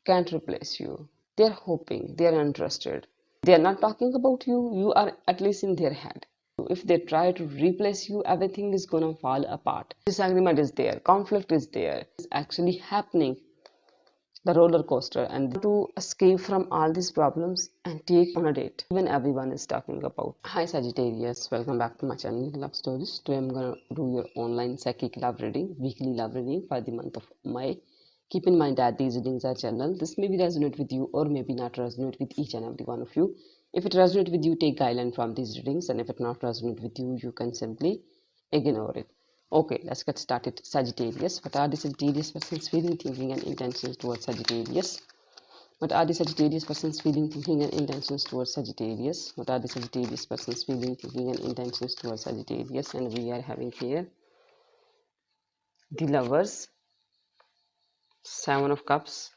can't replace you. They're hoping, they're interested. They're not talking about you, you are at least in their head. If they try to replace you, everything is gonna fall apart. Disagreement is there, conflict is there. It's actually happening, the roller coaster, and to escape from all these problems and take on a date even everyone is talking about. Hi Sagittarius, welcome back to my channel Love Stories. Today I'm gonna do your online psychic love reading, weekly love reading for the month of May. Keep in mind that these readings are general. This may resonate with you or maybe not resonate with each and every one of you. If it resonates with you, take guideline from these readings, and if it not resonate with you, you can simply ignore it. Okay, let's get started. Sagittarius. What are the Sagittarius person's feeling, thinking, and intentions towards Sagittarius? What are the Sagittarius person's feeling, thinking, and intentions towards Sagittarius? What are the Sagittarius person's feeling, thinking, and intentions towards Sagittarius? And we are having here the Lovers, Seven of Cups,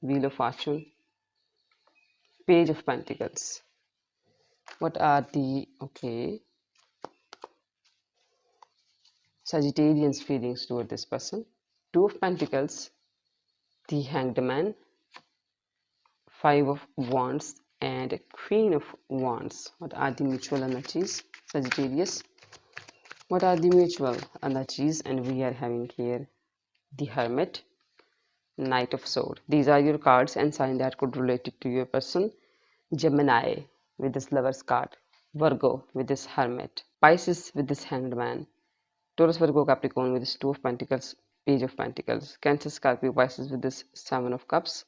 Wheel of Fortune, Page of Pentacles. What are the Sagittarian's feelings toward this person? Two of Pentacles, the Hanged Man, Five of Wands, and Queen of Wands. What are the mutual energies, Sagittarius? What are the mutual energies? And we are having here the Hermit, Knight of Swords. These are your cards and sign that could relate it to your person. Gemini with this Lover's card, Virgo with this Hermit, Pisces with this Hanged Man, Taurus, Virgo, Capricorn with this Two of Pentacles, Page of Pentacles, Cancer, Scorpio, Pisces with this Seven of Cups,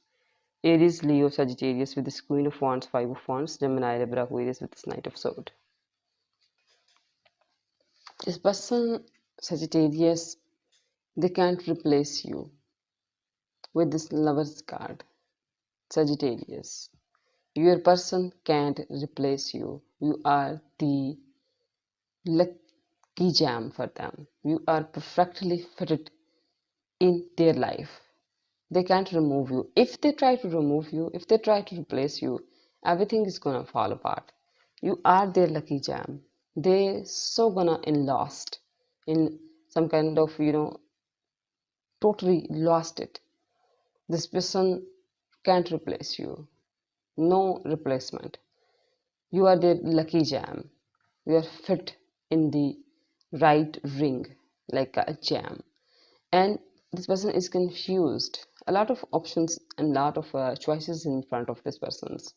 Aries, Leo, Sagittarius with this Queen of Wands, Five of Wands, Gemini, Libra, Aquarius with this Knight of Swords. This person, Sagittarius, they can't replace you with this Lover's card. Sagittarius, your person can't replace you. You are the lucky gem for them. You are perfectly fitted in their life. They can't remove you. If they try to remove you, if they try to replace you, everything is gonna fall apart. You are their lucky gem. They so gonna lost in some kind of totally lost it. This person can't replace you. No replacement. You are their lucky gem. You are fit in the right ring like a gem. And this person is confused. A lot of options and lot of choices in front of this person's.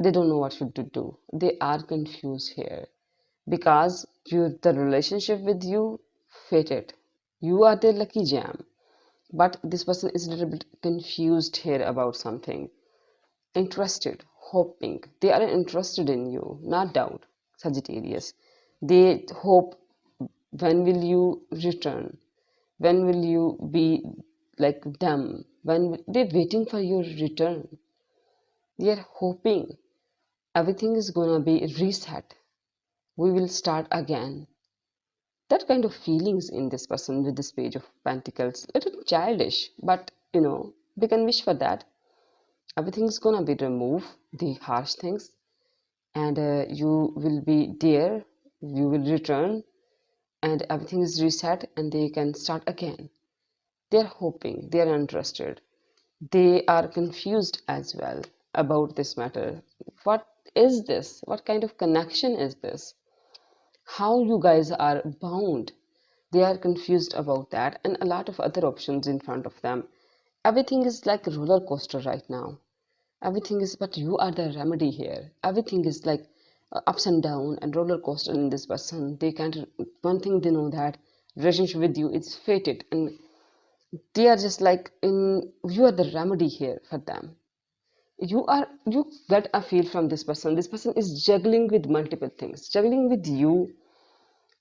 They don't know what should to do. They are confused here because the relationship with you fated. You are their lucky gem, but this person is a little bit confused here about something. Interested, hoping. They are interested in you, not doubt, Sagittarius. They hope, when will you return? When will you be like them? They're waiting for your return. They're hoping everything is gonna be reset. We will start again. That kind of feelings in this person with this Page of Pentacles. A little childish, but we can wish for that. Everything is gonna be removed, the harsh things, and you will be there. You will return, and everything is reset, and they can start again. They're hoping, they're interested, they are confused as well about this matter. What is this? What kind of connection is this? How you guys are bound? They are confused about that, and a lot of other options in front of them. Everything is like a roller coaster right now. Everything is, but you are the remedy here. Everything is like ups and down and roller coaster in this person. They can't. One thing they know, that relationship with you is fated, and they are just like you are the remedy here for them. You get a feel from this person. This person is juggling with multiple things, juggling with you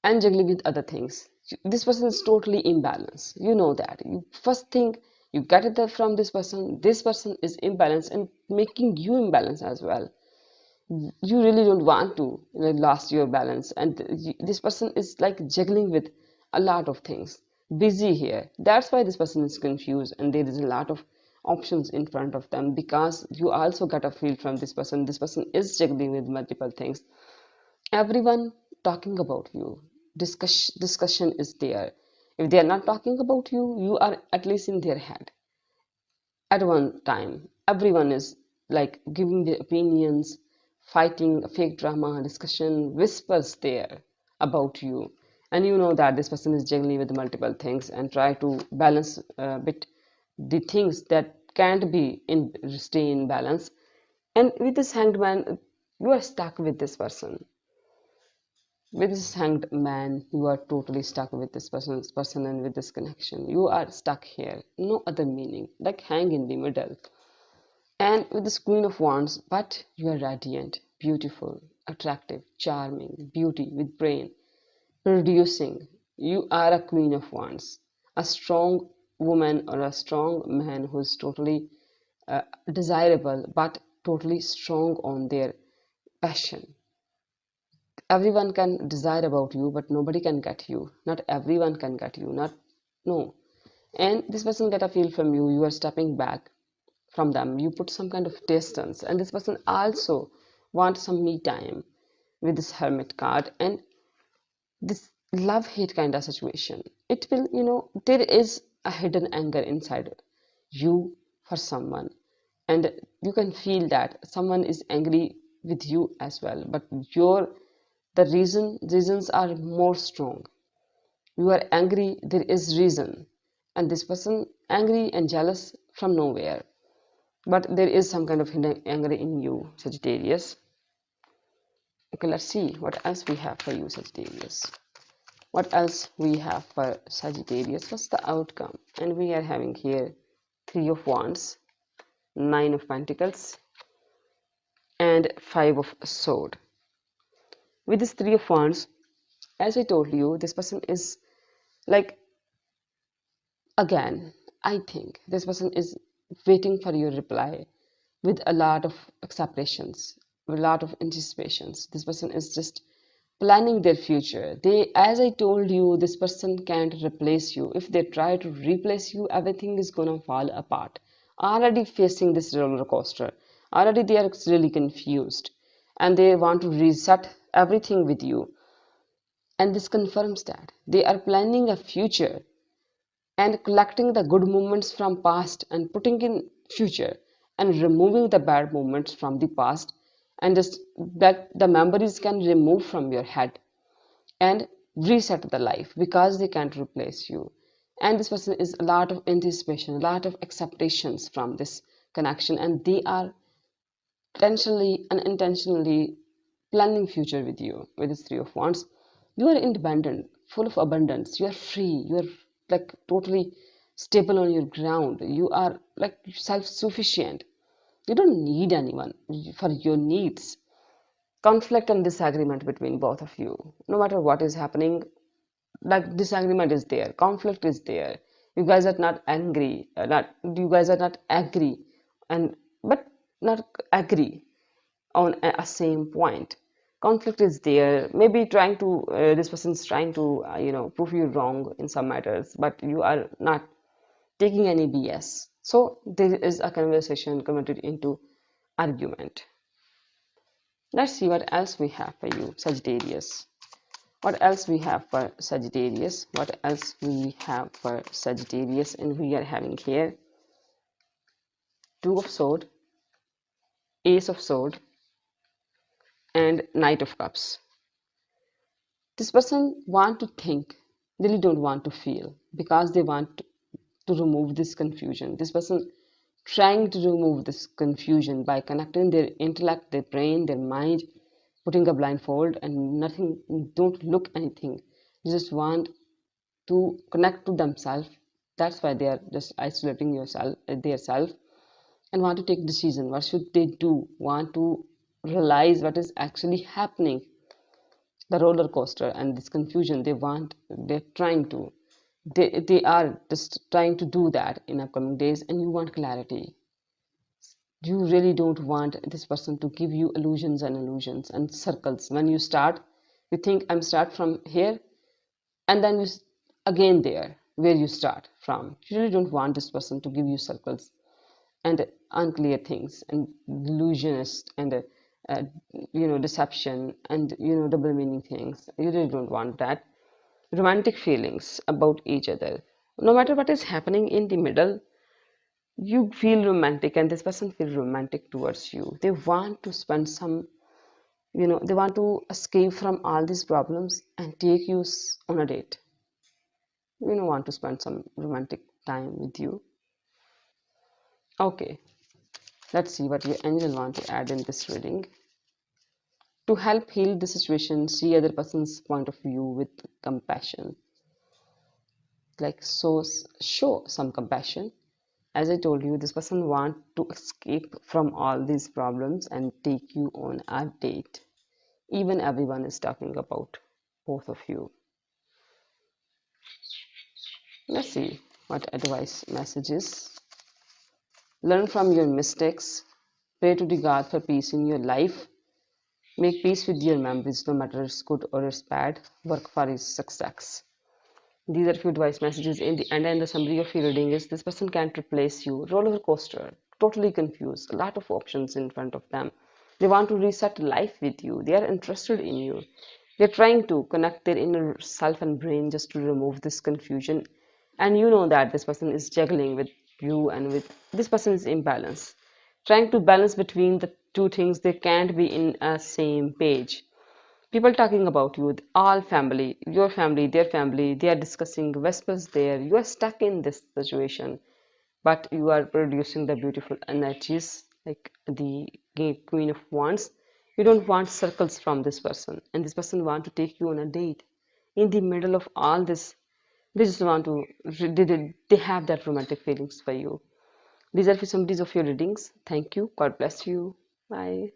and juggling with other things. This person is totally imbalanced. You know that. You first think you get it from this person. This person is imbalanced and making you imbalanced as well. You really don't want to lose your balance, and this person is like juggling with a lot of things, busy here. That's why this person is confused, and there is a lot of options in front of them, because you also get a feel from this person. This person is juggling with multiple things. Everyone talking about you. Discussion is there. If they are not talking about you, you are at least in their head. at one time. Everyone is like giving their opinions, fighting, fake drama, discussion, whispers there about you. And you know that this person is juggling with multiple things and try to balance a bit the things that can't be in stay in balance. And with this hanged man, you are stuck with this person. With this hanged man, you are totally stuck with this person and with this connection. You are stuck here. No other meaning. Like hang in the middle. And with this Queen of Wands, but you are radiant, beautiful, attractive, charming, beauty with brain, producing. You are a Queen of Wands, a strong woman or a strong man who is totally desirable but totally strong on their passion. Everyone can desire about you, but nobody can get you. Not everyone can get you. Not no. And this person get a feel from you. You are stepping back from them. You put some kind of distance, and this person also wants some me time with this Hermit card and this love hate kind of situation. It will, there is a hidden anger inside you for someone, and you can feel that someone is angry with you as well, but your the reasons are more strong. You are angry, there is reason, and this person angry and jealous from nowhere, but there is some kind of hidden anger in you, Sagittarius. Okay, let's see what else we have for you, Sagittarius. What else we have for Sagittarius? What's the outcome? And we are having here Three of Wands, Nine of Pentacles, and Five of Swords. With this Three of Wands, as I told you, this person is like, again, I think this person is waiting for your reply with a lot of expectations, with a lot of anticipations. This person is just planning their future. As I told you, this person can't replace you. If they try to replace you, everything is gonna fall apart. Already facing this roller coaster. Already they are really confused and they want to reset everything with you. And this confirms that they are planning a future and collecting the good moments from past and putting in future and removing the bad moments from the past, and just that the memories can remove from your head and reset the life because they can't replace you. And this person is a lot of anticipation, a lot of expectations from this connection, and they are intentionally and unintentionally planning future with you. With this Three of Wands, you are independent, full of abundance, you are free, you are like totally stable on your ground, you are like self-sufficient, you don't need anyone for your needs. Conflict and disagreement between both of you, no matter what is happening, like disagreement is there, conflict is there, you guys are not angry, not you guys are not agree, and but not agree on a same point. Conflict is there, maybe trying to this person is trying to prove you wrong in some matters, but you are not taking any BS, so there is a conversation converted into argument. Let's see what else we have for you, Sagittarius. What else we have for Sagittarius? What else we have for Sagittarius? And we are having here Two of Swords, Ace of Swords, and Knight of Cups. This person want to think, they really don't want to feel, because they want to remove this confusion. This person trying to remove this confusion by connecting their intellect, their brain, their mind, putting a blindfold and nothing, don't look anything. They just want to connect to themselves. That's why they are just isolating yourself, their self, and want to take decision. What should they do? Want to realize what is actually happening, the roller coaster and this confusion. They're trying to, they are just trying to do that in upcoming days, and you want clarity. You really don't want this person to give you illusions and circles. When you start, you think I'm start from here, and then you again there where you start from. You really don't want this person to give you circles and unclear things and illusionist and deception and double meaning things. You really don't want that. Romantic feelings about each other, no matter what is happening in the middle, You feel romantic, and this person feel romantic towards you. They want to spend some, they want to escape from all these problems and take you on a date. Want to spend some romantic time with you. Okay, let's see what your angel want to add in this reading. To help heal the situation, see other person's point of view with compassion. Like, so show some compassion. As I told you, this person want to escape from all these problems and take you on a date. Even everyone is talking about both of you. Let's see what advice messages. Learn from your mistakes. Pray to the God for peace in your life. Make peace with your memories, no matter it's good or it's bad. Work for his success. These are few advice messages in the end, and the summary of your reading is: this person can't replace you. Roller coaster, totally confused, a lot of options in front of them. They want to reset life with you. They are interested in you. They're trying to connect their inner self and brain just to remove this confusion. And you know that this person is juggling with you, and with this person is imbalance. Trying to balance between the two things, they can't be in a same page. People talking about you, all family, your family, their family, they are discussing vespers there. You are stuck in this situation, but you are producing the beautiful energies like the Queen of Wands. You don't want circles from this person, and this person want to take you on a date. In the middle of all this, they just want to, they have that romantic feelings for you. These are the summaries of your readings. Thank you. God bless you. Bye.